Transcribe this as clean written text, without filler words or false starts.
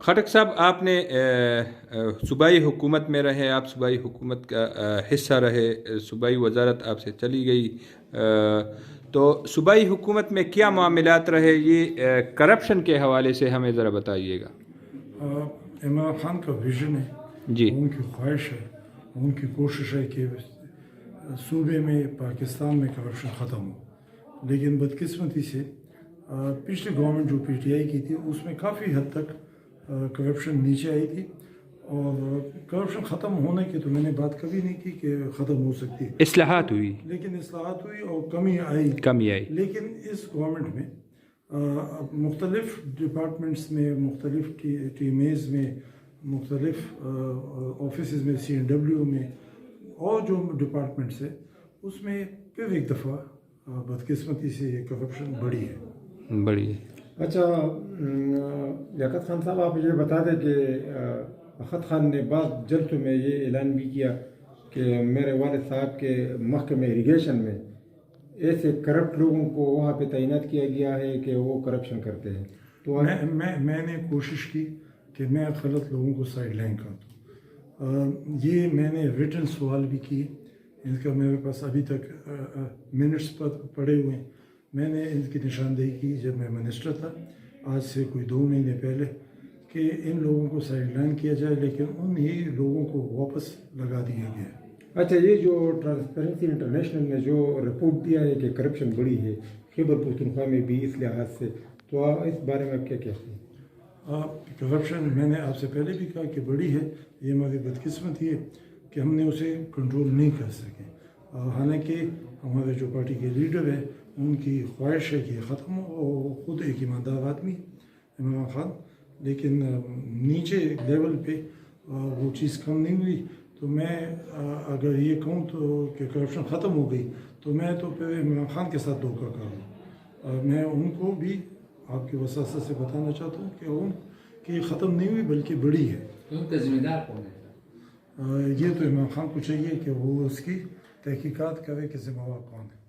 خٹک صاحب، آپ نے صوبائی حکومت میں رہے، آپ صوبائی حکومت کا حصہ رہے، صوبائی وزارت آپ سے چلی گئی، تو صوبائی حکومت میں کیا معاملات رہے، یہ کرپشن کے حوالے سے ہمیں ذرا بتائیے گا۔ عمران خان کا ویژن ہے، جی، ان کی خواہش ہے، ان کی کوشش ہے کہ صوبے میں پاکستان میں کرپشن ختم ہو، لیکن بدقسمتی سے پچھلی گورنمنٹ جو پی ٹی آئی کی تھی اس میں کافی حد تک کرپشن نیچے آئی تھی، اور کرپشن ختم ہونے کی تو میں نے بات کبھی نہیں کی کہ ختم ہو سکتی، اصلاحات ہوئی، لیکن اصلاحات ہوئی اور کمی آئی، لیکن اس گورنمنٹ میں مختلف ڈپارٹمنٹس میں، مختلف ٹیمیز میں، مختلف آفیسز میں، سی این ڈبلیو میں اور جو ڈپارٹمنٹس ہے اس میں پھر ایک دفعہ بدقسمتی سے یہ کرپشن بڑھی ہے۔ اچھا لیاقت خان صاحب، آپ مجھے بتا دیں کہ اخت خان نے بعض جلسوں میں یہ اعلان بھی کیا کہ میرے والد صاحب کے محکمہ اریگیشن میں ایسے کرپٹ لوگوں کو وہاں پہ تعینات کیا گیا ہے کہ وہ کرپشن کرتے ہیں، تو میں نے کوشش کی کہ میں غلط لوگوں کو سائڈ لائن کر دوں، یہ میں نے ریٹن سوال بھی کیے، ان کا میرے پاس ابھی تک منٹس پڑے ہوئے ہیں، میں نے ان کی نشاندہی کی جب میں منسٹر تھا، آج سے کوئی 2 مہینے پہلے، کہ ان لوگوں کو سائڈ لائن کیا جائے، لیکن ان ہی لوگوں کو واپس لگا دیا گیا۔ اچھا، یہ جو ٹرانسپیرنسی انٹرنیشنل نے جو رپورٹ دیا ہے کہ کرپشن بڑی ہے خیبر پختونخوا میں بھی اس لحاظ سے، تو آپ اس بارے میں آپ کیا کہتے ہیں؟ کرپشن میں نے آپ سے پہلے بھی کہا کہ بڑی ہے، یہ ہماری بدقسمتی ہے کہ ہم نے اسے کنٹرول نہیں کر سکے، حالانکہ ہمارے جو پارٹی کے لیڈر ہیں ان کی خواہش ہے کہ یہ ختم ہو، اور خود ایک ایماندار آدمی عمران خان، لیکن نیچے لیول پہ وہ چیز کم نہیں ہوئی، تو میں اگر یہ کہوں تو کہ کرپشن ختم ہو گئی تو میں تو پھر عمران خان کے ساتھ دھوکہ کروں، میں ان کو بھی آپ کی وساطت سے بتانا چاہتا ہوں کہ ان کی ختم نہیں ہوئی بلکہ بڑی ہے۔ ان کا ذمہ دار کون ہے؟ یہ تو عمران خان کو چاہیے کہ وہ اس کی تحقیقات کرے کہ ذمہ دار کون ہے۔